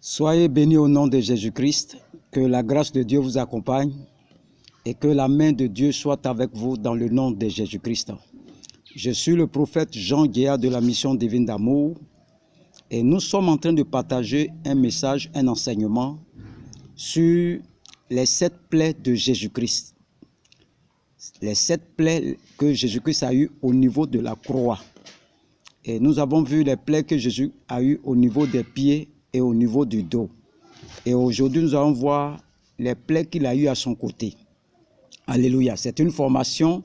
Soyez bénis au nom de Jésus-Christ, que la grâce de Dieu vous accompagne et que la main de Dieu soit avec vous dans le nom de Jésus-Christ. Je suis le prophète Jean Guéa de la mission divine d'amour et nous sommes en train de partager un message, un enseignement sur les 7 plaies de Jésus-Christ. Les 7 plaies que Jésus-Christ a eues au niveau de la croix. Et nous avons vu les plaies que Jésus a eues au niveau des pieds et au niveau du dos. Et aujourd'hui, nous allons voir les plaies qu'il a eues à son côté. Alléluia. C'est une formation,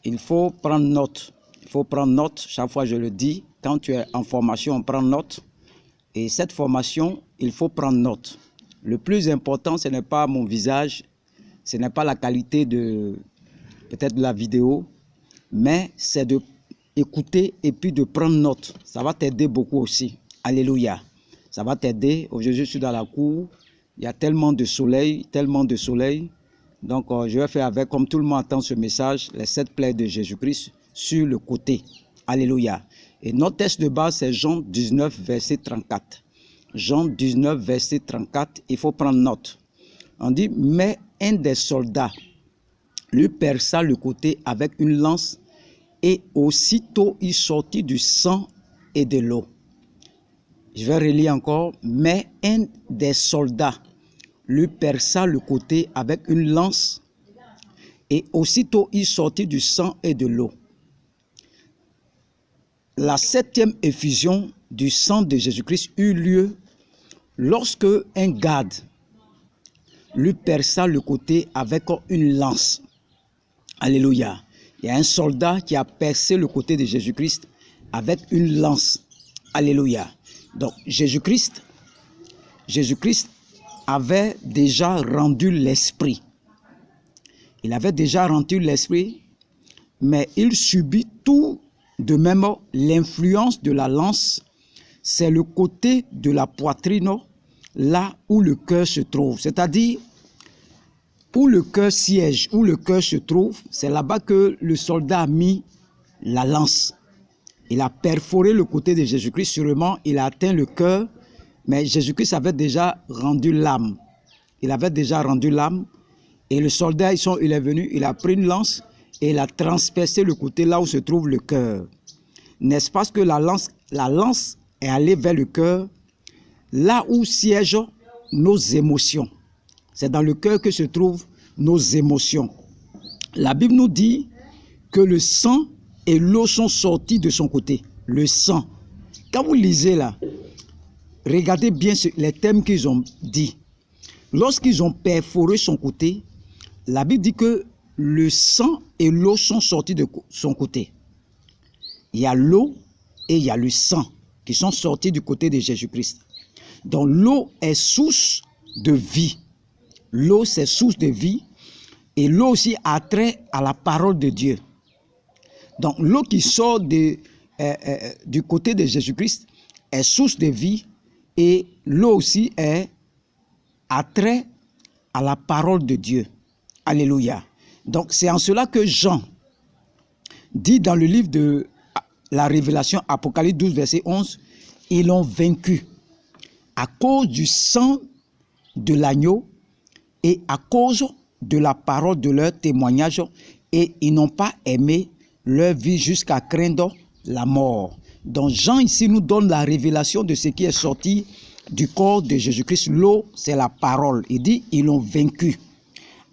il faut prendre note. Il faut prendre note, chaque fois je le dis, quand tu es en formation, on prend note. Et cette formation, il faut prendre note. Le plus important, ce n'est pas mon visage, ce n'est pas la qualité de peut-être de la vidéo, mais c'est de écouter et puis de prendre note. Ça va t'aider beaucoup aussi. Alléluia. Ça va t'aider. Aujourd'hui, je suis dans la cour. Il y a tellement de soleil, tellement de soleil. Donc, je vais faire avec, comme tout le monde entend ce message, les 7 plaies de Jésus-Christ sur le côté. Alléluia. Et notre texte de base, c'est Jean 19, verset 34. Jean 19, verset 34, il faut prendre note. On dit, mais un des soldats lui perça le côté avec une lance et aussitôt il sortit du sang et de l'eau. Je vais relire encore. Mais un des soldats lui perça le côté avec une lance et aussitôt il sortit du sang et de l'eau. La 7e effusion du sang de Jésus-Christ eut lieu lorsque un garde lui perça le côté avec une lance. Alléluia. Il y a un soldat qui a percé le côté de Jésus-Christ avec une lance. Alléluia. Donc Jésus-Christ avait déjà rendu l'esprit. Il avait déjà rendu l'esprit, mais il subit tout de même l'influence de la lance. C'est le côté de la poitrine, là où le cœur se trouve. C'est-à-dire, où le cœur siège, où le cœur se trouve, c'est là-bas que le soldat a mis la lance. Il a perforé le côté de Jésus-Christ, sûrement il a atteint le cœur, mais Jésus-Christ avait déjà rendu l'âme. Il avait déjà rendu l'âme, et le soldat, il est venu, il a pris une lance, et il a transpercé le côté là où se trouve le cœur. N'est-ce pas que la lance est allée vers le cœur, là où siègent nos émotions. C'est dans le cœur que se trouvent nos émotions. La Bible nous dit que le sang et l'eau sont sortis de son côté. Le sang. Quand vous lisez là, regardez bien les thèmes qu'ils ont dit. Lorsqu'ils ont perforé son côté, la Bible dit que le sang et l'eau sont sortis de son côté. Il y a l'eau et il y a le sang qui sont sortis du côté de Jésus-Christ. Donc l'eau est source de vie. L'eau, c'est source de vie. Et l'eau aussi a trait à la parole de Dieu. Donc l'eau qui sort du côté de Jésus-Christ est source de vie. Et l'eau aussi a trait à la parole de Dieu. Alléluia. Donc c'est en cela que Jean dit dans le livre de la Révélation, Apocalypse 12, verset 11, ils l'ont vaincu à cause du sang de l'agneau et à cause de la parole de leur témoignage, et ils n'ont pas aimé leur vie jusqu'à craindre la mort. Donc Jean ici nous donne la révélation de ce qui est sorti du corps de Jésus-Christ. L'eau, c'est la parole. Il dit, ils l'ont vaincu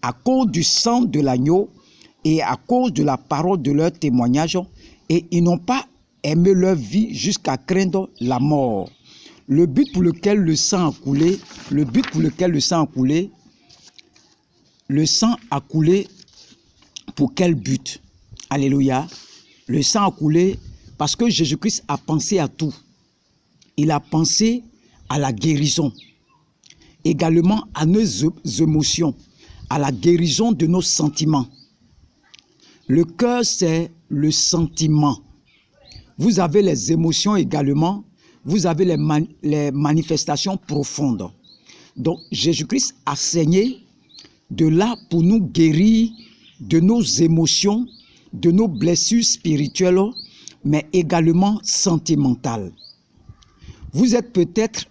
à cause du sang de l'agneau et à cause de la parole de leur témoignage, et ils n'ont pas aimé leur vie jusqu'à craindre la mort. Le but pour lequel le sang a coulé, le sang a coulé pour quel but? Alléluia. Le sang a coulé parce que Jésus-Christ a pensé à tout. Il a pensé à la guérison, également à nos émotions, à la guérison de nos sentiments. Le cœur, c'est le sentiment. Vous avez les émotions également, vous avez les manifestations profondes. Donc, Jésus-Christ a saigné de là pour nous guérir de nos émotions, de nos blessures spirituelles, mais également sentimentales. Vous êtes peut-être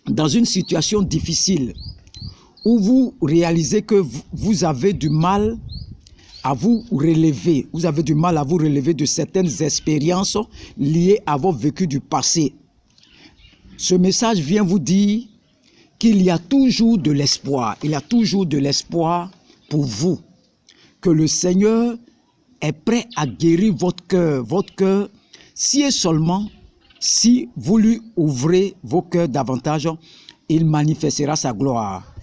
dans une situation difficile, où vous réalisez que vous avez du mal à vous relever, vous avez du mal à vous relever de certaines expériences liées à vos vécus du passé. Ce message vient vous dire qu'il y a toujours de l'espoir, il y a toujours de l'espoir pour vous, que le Seigneur est prêt à guérir votre cœur, si et seulement si vous lui ouvrez vos cœurs davantage, il manifestera sa gloire.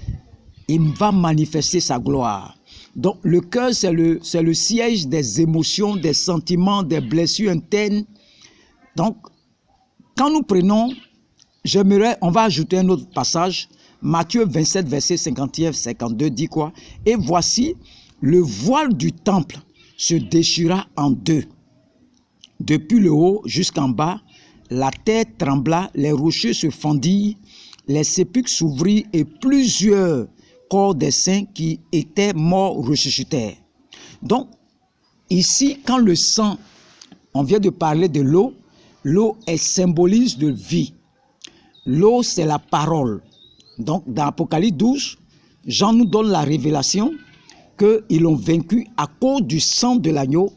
Il va manifester sa gloire. Donc le cœur, c'est le siège des émotions, des sentiments, des blessures internes. Donc, quand nous prenons, on va ajouter un autre passage, Matthieu 27, verset 51-52 dit quoi? Et voici, le voile du temple se déchira en deux. Depuis le haut jusqu'en bas, la terre trembla, les rochers se fendirent, les sépulcres s'ouvrirent et plusieurs corps des saints qui étaient morts ressuscitèrent. Donc, ici, quand le sang, on vient de parler de l'eau, l'eau est symbolise de vie. L'eau, c'est la parole. Donc, dans Apocalypse 12, Jean nous donne la révélation qu'ils l'ont vaincu à cause du sang de l'agneau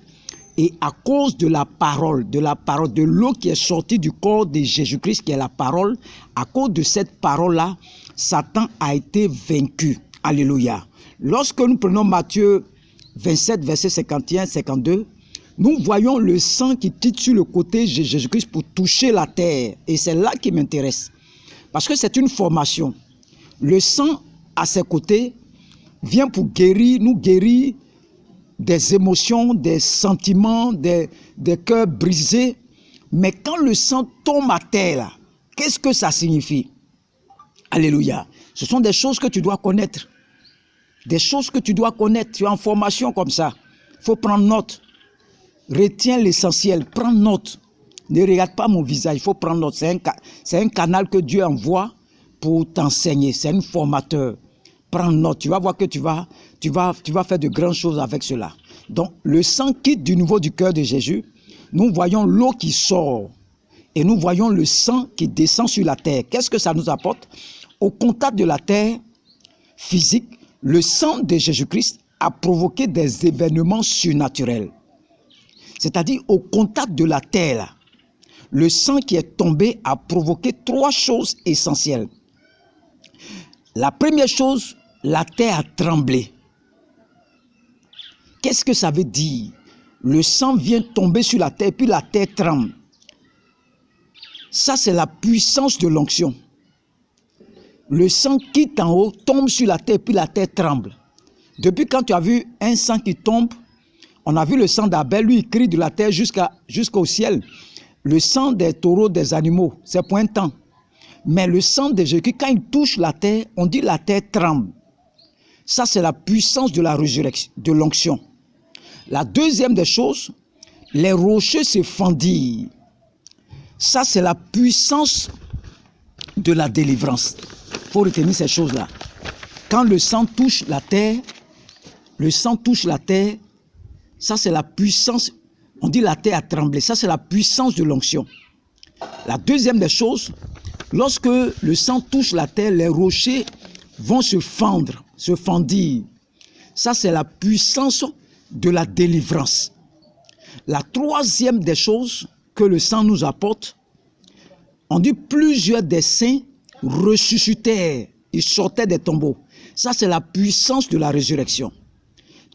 et à cause de la parole, de l'eau qui est sortie du corps de Jésus-Christ, qui est la parole. À cause de cette parole-là, Satan a été vaincu. Alléluia. Lorsque nous prenons Matthieu 27, verset 51-52, nous voyons le sang qui quitte sur le côté de Jésus-Christ pour toucher la terre. Et c'est là qui m'intéresse. Parce que c'est une formation. Le sang, à ses côtés, vient pour nous guérir des émotions, des sentiments, des cœurs brisés. Mais quand le sang tombe à terre, qu'est-ce que ça signifie? Alléluia. Ce sont des choses que tu dois connaître. Des choses que tu dois connaître. Tu es en formation comme ça. Il faut prendre note. Retiens l'essentiel. Prends note. Ne regarde pas mon visage. Il faut prendre note. C'est un canal que Dieu envoie pour t'enseigner. C'est un formateur. Prends note. Tu vas voir que tu vas faire de grandes choses avec cela. Donc, le sang quitte du niveau du cœur de Jésus. Nous voyons l'eau qui sort. Et nous voyons le sang qui descend sur la terre. Qu'est-ce que ça nous apporte? Au contact de la terre physique, le sang de Jésus-Christ a provoqué des événements surnaturels. C'est-à-dire, au contact de la terre, le sang qui est tombé a provoqué trois choses essentielles. La première chose, la terre a tremblé. Qu'est-ce que ça veut dire? Le sang vient tomber sur la terre, puis la terre tremble. Ça, c'est la puissance de l'onction. Le sang quitte en haut, tombe sur la terre, puis la terre tremble. Depuis quand tu as vu un sang qui tombe, on a vu le sang d'Abel, lui, il crie de la terre jusqu'au ciel. Le sang des taureaux, des animaux, c'est pour un temps. Mais le sang de Jésus, quand il touche la terre, on dit la terre tremble. Ça, c'est la puissance de la résurrection, de l'onction. La deuxième des choses, les rochers se fendirent. Ça, c'est la puissance de la délivrance. Il faut retenir ces choses-là. Quand le sang touche la terre, ça, c'est la puissance. On dit la terre a tremblé. Ça, c'est la puissance de l'onction. La deuxième des choses, lorsque le sang touche la terre, les rochers vont se fendre, se fendir. Ça, c'est la puissance de la délivrance. La troisième des choses que le sang nous apporte, on dit plusieurs des saints ressuscitèrent, ils sortaient des tombeaux. Ça, c'est la puissance de la résurrection.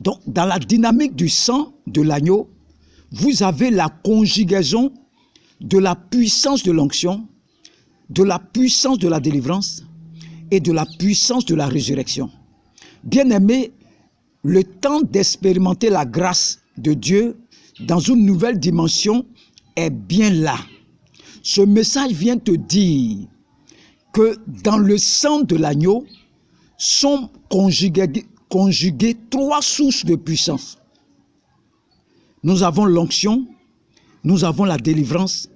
Donc, dans la dynamique du sang de l'agneau, vous avez la conjugaison de la puissance de l'onction, de la puissance de la délivrance et de la puissance de la résurrection. Bien-aimés, le temps d'expérimenter la grâce de Dieu dans une nouvelle dimension est bien là. Ce message vient te dire que dans le sang de l'agneau sont conjuguées trois sources de puissance. Nous avons l'onction, nous avons la délivrance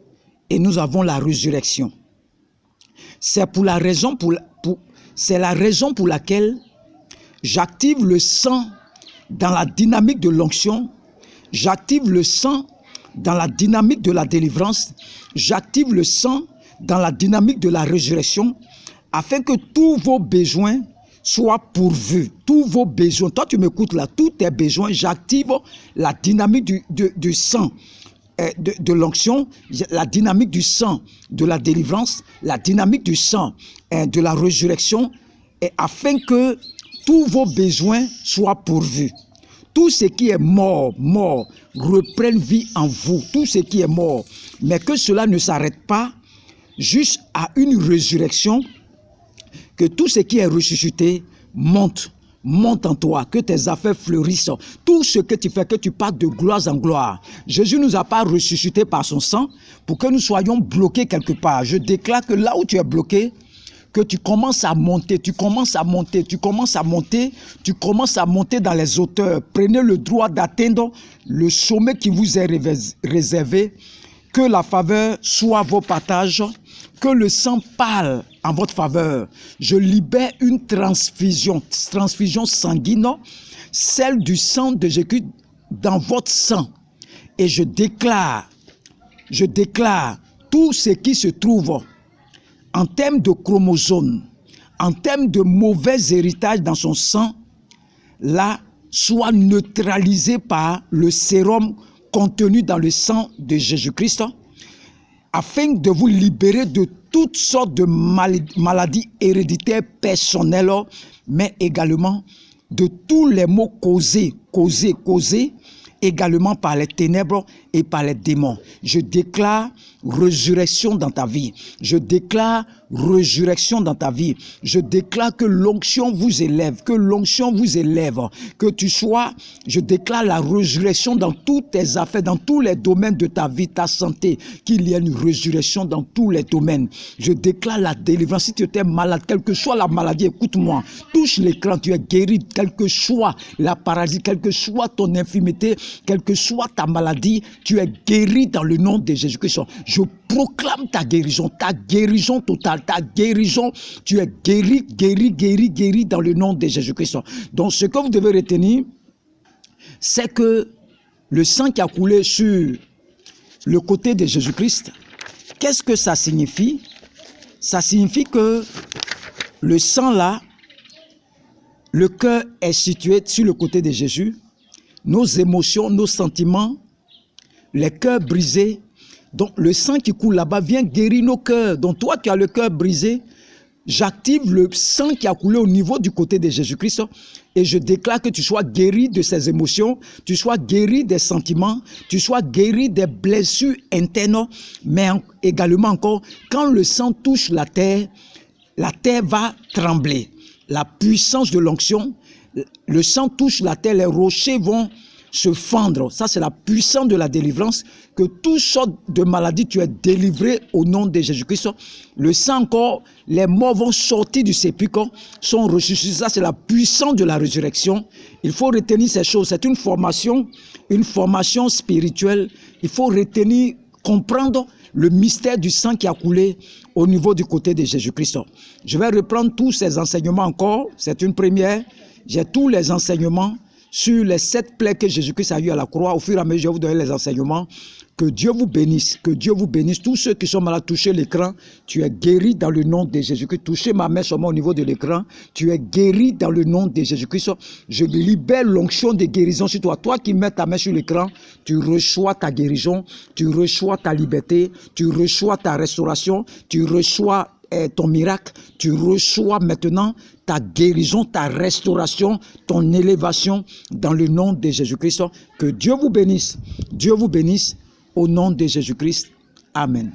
et nous avons la résurrection. C'est la raison pour laquelle j'active le sang dans la dynamique de l'onction, j'active le sang dans la dynamique de la délivrance, j'active le sang dans la dynamique de la résurrection, afin que tous vos besoins soient pourvus. Tous vos besoins, toi tu m'écoutes là, tous tes besoins, j'active la dynamique du sang, de l'onction, la dynamique du sang de la délivrance, la dynamique du sang de la résurrection, et afin que tous vos besoins soient pourvus. Tout ce qui est mort, reprenne vie en vous. Tout ce qui est mort. Mais que cela ne s'arrête pas juste à une résurrection. Que tout ce qui est ressuscité monte en toi. Que tes affaires fleurissent. Tout ce que tu fais, que tu passes de gloire en gloire. Jésus ne nous a pas ressuscité par son sang pour que nous soyons bloqués quelque part. Je déclare que là où tu es bloqué, que tu commences à monter, tu commences à monter dans les hauteurs. Prenez le droit d'atteindre le sommet qui vous est réservé. Que la faveur soit vos partages, que le sang parle en votre faveur. Je libère une transfusion sanguine, celle du sang de Jésus dans votre sang. Et je déclare tout ce qui se trouve en termes de chromosomes, en termes de mauvais héritage dans son sang, là, soit neutralisé par le sérum contenu dans le sang de Jésus-Christ, afin de vous libérer de toutes sortes de maladies héréditaires personnelles, mais également de tous les maux causés également par les ténèbres et par les démons. Je déclare résurrection dans ta vie. Je déclare résurrection dans ta vie. Je déclare que l'onction vous élève, que tu sois, je déclare la résurrection dans toutes tes affaires, dans tous les domaines de ta vie, ta santé, qu'il y ait une résurrection dans tous les domaines. Je déclare la délivrance. Si tu étais malade, quelle que soit la maladie, écoute-moi, touche l'écran, tu es guéri, quelle que soit la paralysie, quelle que soit ton infirmité, quelle que soit ta maladie, tu es guéri dans le nom de Jésus-Christ. Je proclame ta guérison totale, ta guérison. Tu es guéri dans le nom de Jésus-Christ. Donc ce que vous devez retenir, c'est que le sang qui a coulé sur le côté de Jésus-Christ, qu'est-ce que ça signifie? Ça signifie que le sang là, le cœur est situé sur le côté de Jésus. Nos émotions, nos sentiments, les cœurs brisés. Donc le sang qui coule là-bas vient guérir nos cœurs. Donc toi qui as le cœur brisé, j'active le sang qui a coulé au niveau du côté de Jésus-Christ et je déclare que tu sois guéri de ces émotions, tu sois guéri des sentiments, tu sois guéri des blessures internes, mais également encore, quand le sang touche la terre va trembler. La puissance de l'onction, le sang touche la terre, les rochers vont se fendre. Ça, c'est la puissance de la délivrance. Que toutes sortes de maladies, tu es délivré au nom de Jésus-Christ. Le sang encore, les morts vont sortir du sépulcre, sont ressuscités. Ça, c'est la puissance de la résurrection. Il faut retenir ces choses. C'est une formation spirituelle. Il faut retenir, comprendre le mystère du sang qui a coulé au niveau du côté de Jésus-Christ. Je vais reprendre tous ces enseignements encore. C'est une première. J'ai tous les enseignements sur les 7 plaies que Jésus-Christ a eues à la croix. Au fur et à mesure, je vais vous donner les enseignements. Que Dieu vous bénisse. Que Dieu vous bénisse. Tous ceux qui sont malades, touchez l'écran. Tu es guéri dans le nom de Jésus-Christ. Touchez ma main seulement au niveau de l'écran. Tu es guéri dans le nom de Jésus-Christ. Je libère l'onction de guérison sur toi. Toi qui mets ta main sur l'écran, tu reçois ta guérison. Tu reçois ta liberté. Tu reçois ta restauration. Tu reçois ton miracle, tu reçois maintenant ta guérison, ta restauration, ton élévation dans le nom de Jésus-Christ. Que Dieu vous bénisse au nom de Jésus-Christ. Amen.